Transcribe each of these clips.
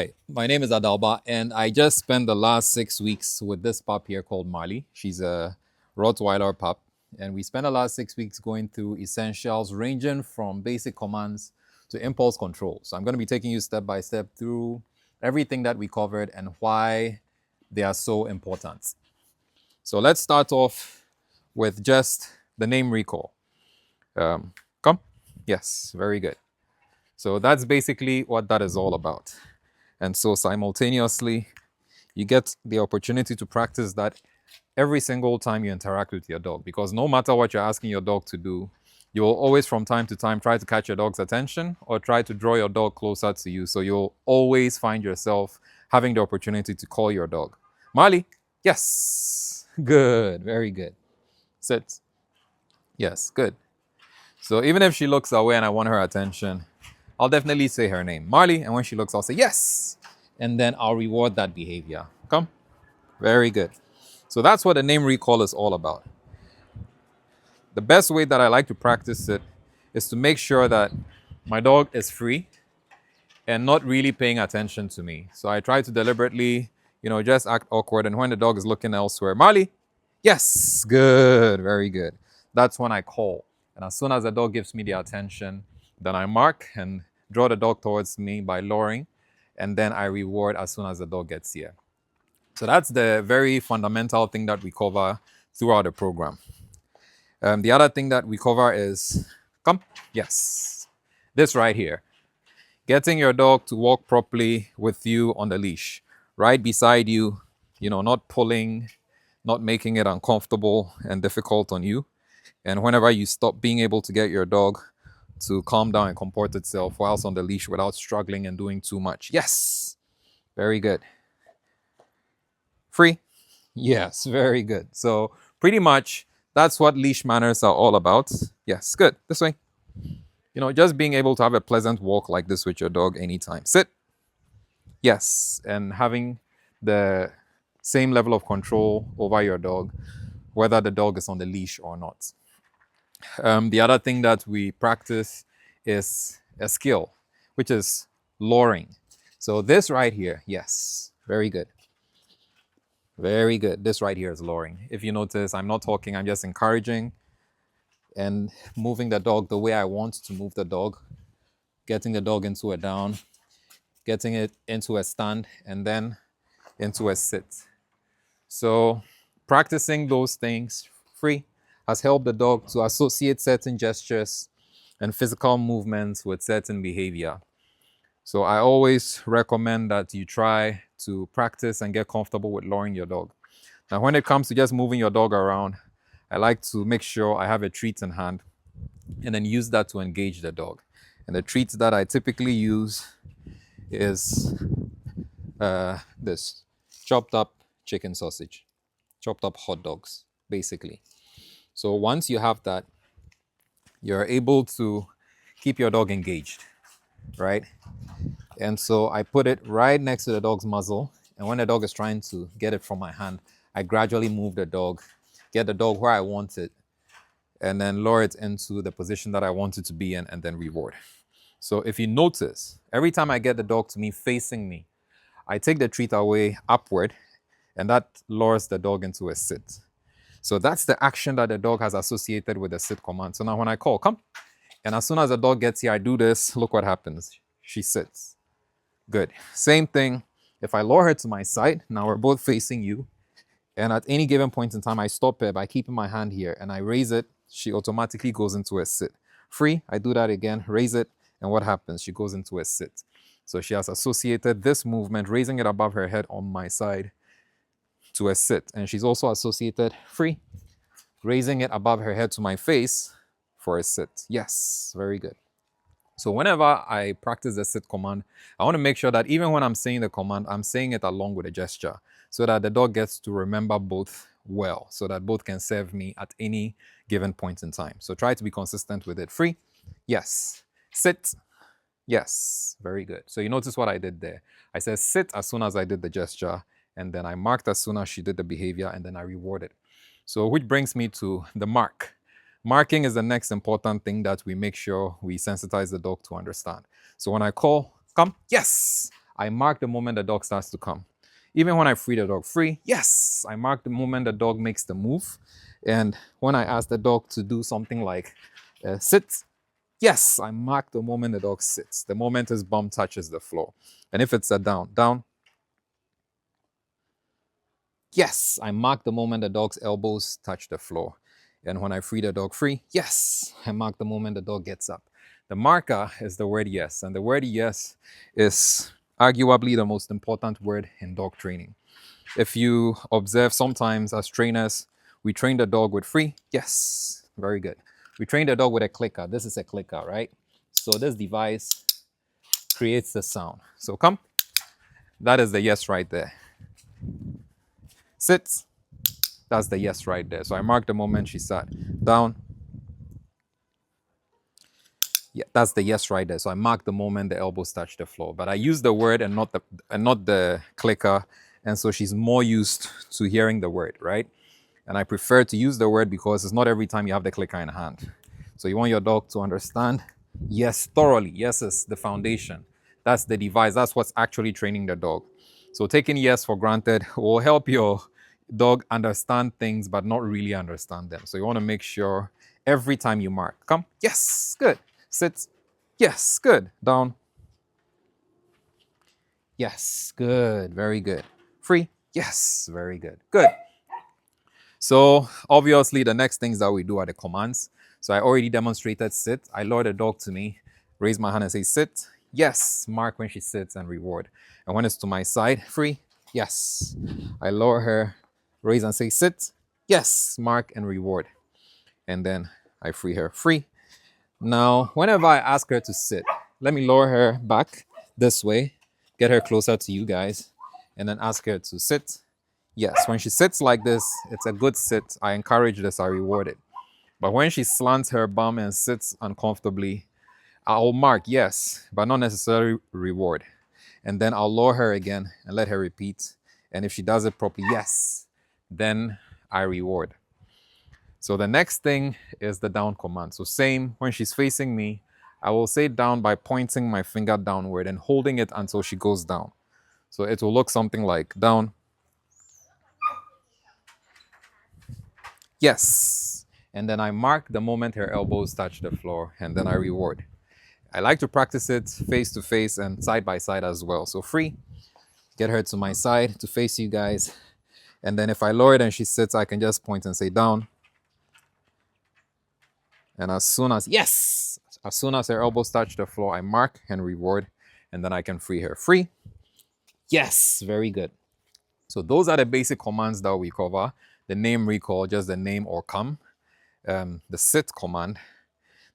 Hi, my name is Adalba, and I just spent the last 6 weeks with this pup here called Marley. She's a Rottweiler pup, and we spent the last 6 weeks going through essentials ranging from basic commands to impulse control. So I'm going to be taking you step by step through everything that we covered and why they are so important. So let's start off with just the name recall. Come? Yes, very good. So that's basically what that is all about. And so simultaneously, you get the opportunity to practice that every single time you interact with your dog. Because no matter what you're asking your dog to do, you will always, from time to time, try to catch your dog's attention or try to draw your dog closer to you. So you'll always find yourself having the opportunity to call your dog. Marley, yes. Good, very good. Sit. Yes, good. So even if she looks away and I want her attention, I'll definitely say her name, Marley. And when she looks, I'll say yes. And then I'll reward that behavior. Come. Very good. So that's what the name recall is all about. The best way that I like to practice it is to make sure that my dog is free and not really paying attention to me. So I try to deliberately, just act awkward. And when the dog is looking elsewhere, Marley, yes, good, very good. That's when I call. And as soon as the dog gives me the attention, then I mark and draw the dog towards me by luring. And then I reward as soon as the dog gets here. So that's the very fundamental thing that we cover throughout the program. The other thing that we cover is, come, yes, this right here. Getting your dog to walk properly with you on the leash, right beside you, not pulling, not making it uncomfortable and difficult on you. And whenever you stop being able to get your dog to calm down and comport itself whilst on the leash without struggling and doing too much. Yes, very good. Free? Yes, very good. So pretty much that's what leash manners are all about. Yes, good. This way. Just being able to have a pleasant walk like this with your dog anytime. Sit. Yes, and having the same level of control over your dog, whether the dog is on the leash or not. The other thing that we practice is a skill, which is luring. So this right here, yes, very good. Very good. This right here is luring. If you notice, I'm not talking, I'm just encouraging and moving the dog the way I want to move the dog, getting the dog into a down, getting it into a stand, and then into a sit. So practicing those things free has helped the dog to associate certain gestures and physical movements with certain behavior. So I always recommend that you try to practice and get comfortable with luring your dog. Now, when it comes to just moving your dog around, I like to make sure I have a treat in hand and then use that to engage the dog. And the treats that I typically use is this chopped up chicken sausage, chopped up hot dogs, basically. So once you have that, you're able to keep your dog engaged, right? And so I put it right next to the dog's muzzle. And when the dog is trying to get it from my hand, I gradually move the dog, get the dog where I want it, and then lure it into the position that I want it to be in, and then reward. So if you notice, every time I get the dog to me facing me, I take the treat away upward, and that lures the dog into a sit. So that's the action that the dog has associated with the sit command. So now when I call, come, and as soon as the dog gets here, I do this, look what happens. She sits. Good. Same thing. If I lure her to my side, now we're both facing you. And at any given point in time, I stop her by keeping my hand here and I raise it. She automatically goes into a sit. Free, I do that again, raise it. And what happens? She goes into a sit. So she has associated this movement, raising it above her head on my side, to a sit. And she's also associated free, raising it above her head to my face for a sit. Yes, very good. So whenever I practice the sit command, I want to make sure that even when I'm saying the command, I'm saying it along with a gesture so that the dog gets to remember both well, so that both can serve me at any given point in time. So try to be consistent with it. Free, yes. Sit, yes. Very good. So you notice what I did there. I said sit as soon as I did the gesture, and then I marked as soon as she did the behavior, and then I rewarded. So which brings me to the mark. Marking is the next important thing that we make sure we sensitize the dog to understand. So when I call, come, yes, I mark the moment the dog starts to come. Even when I free the dog free, yes, I mark the moment the dog makes the move. And when I ask the dog to do something like sit, yes, I mark the moment the dog sits, the moment his bum touches the floor. And if it's a down, down, yes, I mark the moment the dog's elbows touch the floor. And when I free the dog free, yes, I mark the moment the dog gets up. The marker is the word yes, and the word yes is arguably the most important word in dog training. If you observe, sometimes as trainers, we train the dog with free, yes, very good. We train the dog with a clicker. This is a clicker, right? So this device creates the sound. So come, that is the yes right there. Sit, that's the yes right there. So I mark the moment she sat down. Yeah, that's the yes right there. So I mark the moment the elbows touch the floor. But I use the word and not the clicker. And so she's more used to hearing the word, right? And I prefer to use the word because it's not every time you have the clicker in hand. So you want your dog to understand yes thoroughly. Yes is the foundation. That's the device. That's what's actually training the dog. So taking yes for granted will help your dog understand things but not really understand them. So you want to make sure every time you mark, come, yes, good. Sit, yes, good. Down, yes, good, very good. Free, yes, very good, good. So obviously the next things that we do are the commands. So I already demonstrated sit. I lure the dog to me, raise my hand and say sit. Yes, mark when she sits and reward. And when it's to my side, free, yes. I lower her, raise and say sit. Yes, mark and reward. And then I free her, free. Now, whenever I ask her to sit, let me lower her back this way, get her closer to you guys, and then ask her to sit. Yes, when she sits like this, it's a good sit. I encourage this, I reward it. But when she slants her bum and sits uncomfortably, I'll mark yes, but not necessarily reward. And then I'll lower her again and let her repeat. And if she does it properly, yes, then I reward. So the next thing is the down command. So same, when she's facing me, I will say down by pointing my finger downward and holding it until she goes down. So it will look something like down. Yes. And then I mark the moment her elbows touch the floor, and then I reward. I like to practice it face to face and side by side as well. So free, get her to my side to face you guys. And then if I lower it and she sits, I can just point and say down. And as soon as, yes, as soon as her elbows touch the floor, I mark and reward, and then I can free her. Free. Yes, very good. So those are the basic commands that we cover. The name recall, just the name or come. The sit command,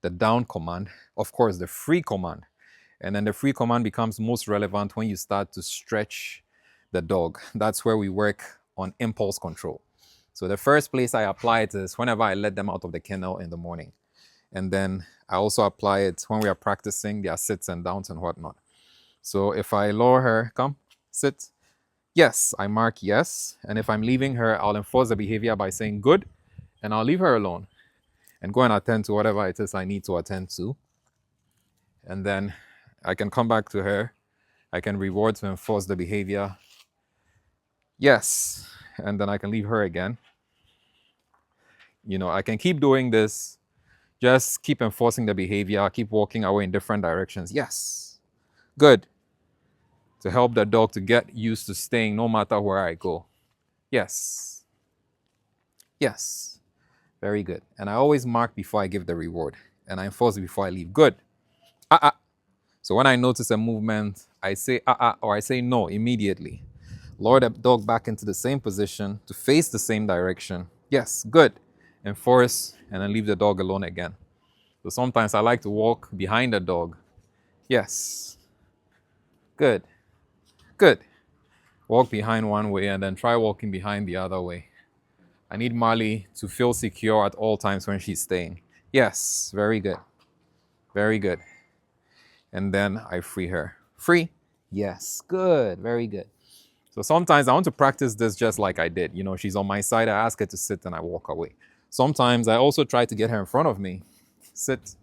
the down command, of course, the free command. And then the free command becomes most relevant when you start to stretch the dog. That's where we work on impulse control. So the first place I apply it is whenever I let them out of the kennel in the morning. And then I also apply it when we are practicing their sits and downs and whatnot. So if I lower her, come, sit, yes, I mark yes. And if I'm leaving her, I'll enforce the behavior by saying good, and I'll leave her alone and go and attend to whatever it is I need to attend to. And then I can come back to her. I can reward to enforce the behavior. Yes. And then I can leave her again. You know, I can keep doing this. Just keep enforcing the behavior. Keep walking away in different directions. Yes. Good. To help the dog to get used to staying no matter where I go. Yes. Yes. Very good. And I always mark before I give the reward. And I enforce it before I leave. Good. So when I notice a movement, I say or I say no immediately. Lower the dog back into the same position to face the same direction. Yes, good. Enforce and then leave the dog alone again. So sometimes I like to walk behind the dog. Yes. Good. Good. Walk behind one way and then try walking behind the other way. I need Marley to feel secure at all times when she's staying. Yes, very good. Very good. And then I free her. Free? Yes, good, very good. So sometimes I want to practice this just like I did. You know, she's on my side, I ask her to sit and I walk away. Sometimes I also try to get her in front of me. Sit.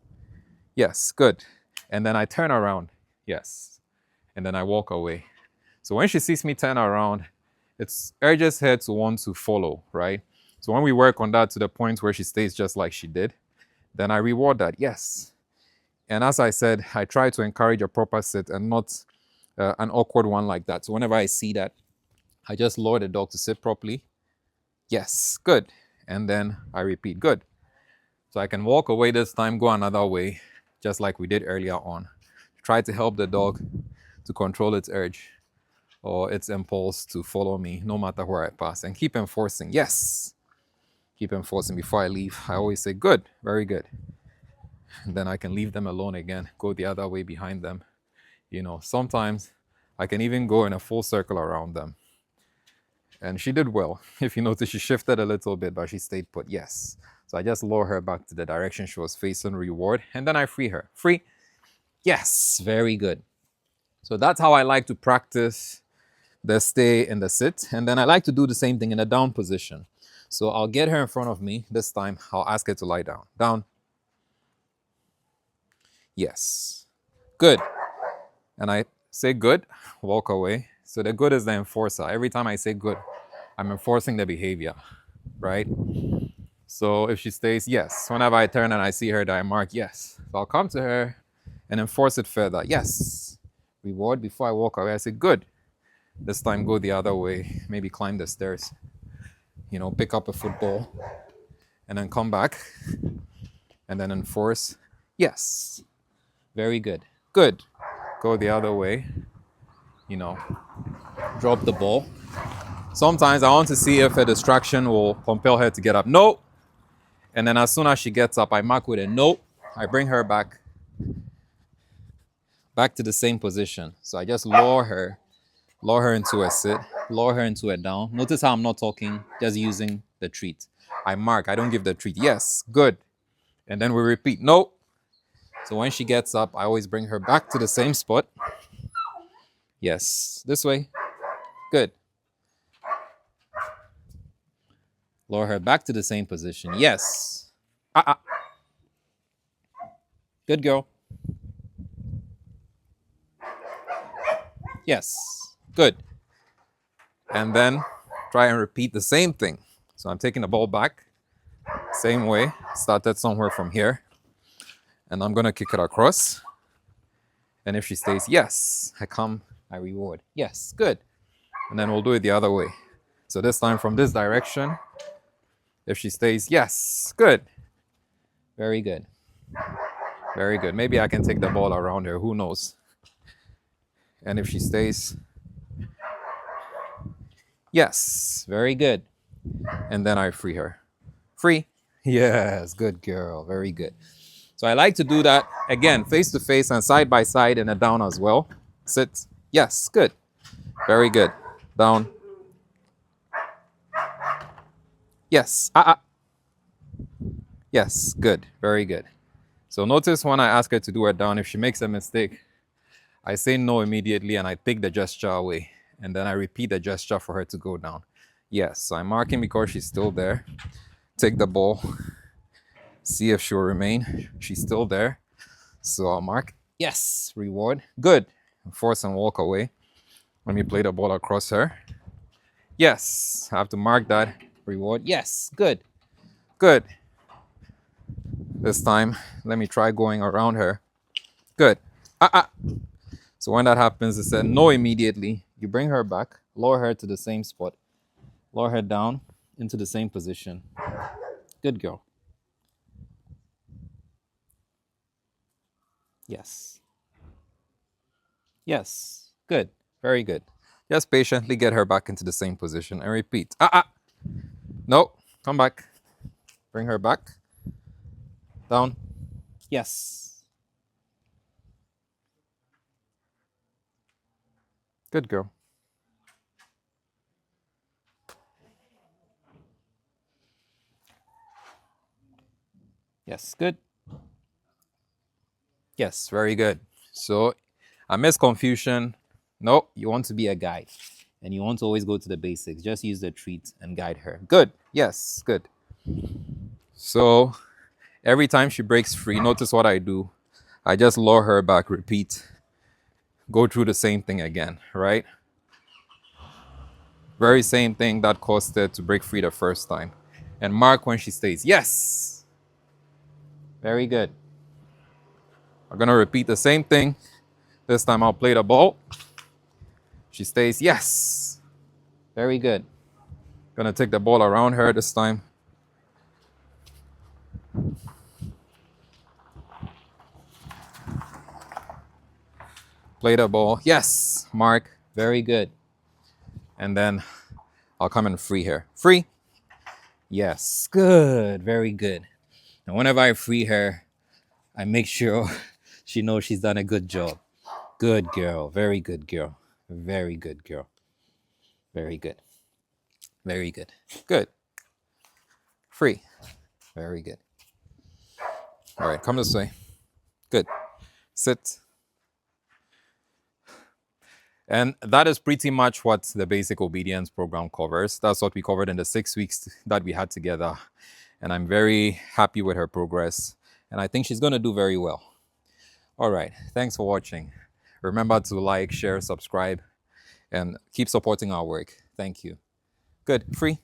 Yes, good. And then I turn around. Yes. And then I walk away. So when she sees me turn around, it urges her to want to follow, right? So when we work on that to the point where she stays just like she did, then I reward that, yes. And as I said, I try to encourage a proper sit and not an awkward one like that. So whenever I see that, I just lure the dog to sit properly. Yes, good. And then I repeat, good. So I can walk away this time, go another way, just like we did earlier on. Try to help the dog to control its urge or its impulse to follow me no matter where I pass. And keep enforcing, yes. Keep enforcing before I leave. I always say, good, very good. And then I can leave them alone again, go the other way behind them. You know, sometimes I can even go in a full circle around them. And she did well. If you notice, she shifted a little bit, but she stayed put, yes. So I just lure her back to the direction she was facing, reward, and then I free her. Free, yes, very good. So that's how I like to practice the stay and the sit. And then I like to do the same thing in a down position. So I'll get her in front of me. This time, I'll ask her to lie down. Down. Yes. Good. And I say good, walk away. So the good is the enforcer. Every time I say good, I'm enforcing the behavior, right? So if she stays, yes. Whenever I turn and I see her, I mark yes. So I'll come to her and enforce it further. Yes. Reward before I walk away. I say good. This time go the other way. Maybe climb the stairs. You know, pick up a football and then come back and then enforce. Yes. Very good. Good. Go the other way. You know, drop the ball. Sometimes I want to see if a distraction will compel her to get up. No. And then as soon as she gets up, I mark with a no. I bring her back to the same position. So I just lure her into a sit, lure her into a down. Notice how I'm not talking, just using the treat. I mark, I don't give the treat. Yes, good. And then we repeat, no. So when she gets up, I always bring her back to the same spot. Yes, this way. Good. Lure her back to the same position. Yes. Good girl. Yes. Good. And then try and repeat the same thing. So I'm taking the ball back. Same way. Started somewhere from here. And I'm going to kick it across. And if she stays, yes, I come, I reward. Yes, good. And then we'll do it the other way. So this time from this direction. If she stays, yes, good. Very good. Very good. Maybe I can take the ball around her. Who knows? And if she stays, yes, very good. And then I free her. Free. Yes, good girl. Very good. So I like to do that, again, face to face and side by side and a down as well. Sit. Yes, good. Very good. Down. Yes. Yes, good. Very good. So notice when I ask her to do it down, if she makes a mistake, I say no immediately and I take the gesture away. And then I repeat the gesture for her to go down. Yes, so I'm marking because she's still there. Take the ball. See if she'll remain. She's still there. So I'll mark. Yes, reward. Good. Force and walk away. Let me play the ball across her. Yes, I have to mark that. Reward. Yes, good. Good. This time, let me try going around her. Good. So when that happens, it said no immediately. You bring her back, lower her to the same spot, lower her down into the same position. Good girl. Yes. Yes. Good. Very good. Just patiently get her back into the same position and repeat. No. Come back. Bring her back. Down. Yes. Good girl. Yes, good. Yes, very good. So, amidst confusion, no, you want to be a guide. And you want to always go to the basics. Just use the treat and guide her. Good. Yes, good. So, every time she breaks free, notice what I do. I just lure her back, repeat. Go through the same thing again, right? Very same thing that caused her to break free the first time. And mark when she stays. Yes! Very good. I'm going to repeat the same thing. This time I'll play the ball. She stays. Yes! Very good. Going to take the ball around her this time. Play the ball. Yes! Mark. Very good. And then I'll come and free her. Free. Yes. Good. Very good. And whenever I free her, I make sure she knows she's done a good job. Good girl. Very good girl. Very good girl. Very good. Very good. Good. Free. Very good. All right, come this way. Good. Sit. And that is pretty much what the basic obedience program covers. That's what we covered in the 6 weeks that we had together. And I'm very happy with her progress. And I think she's going to do very well. All right. Thanks for watching. Remember to like, share, subscribe, and keep supporting our work. Thank you. Good. Free.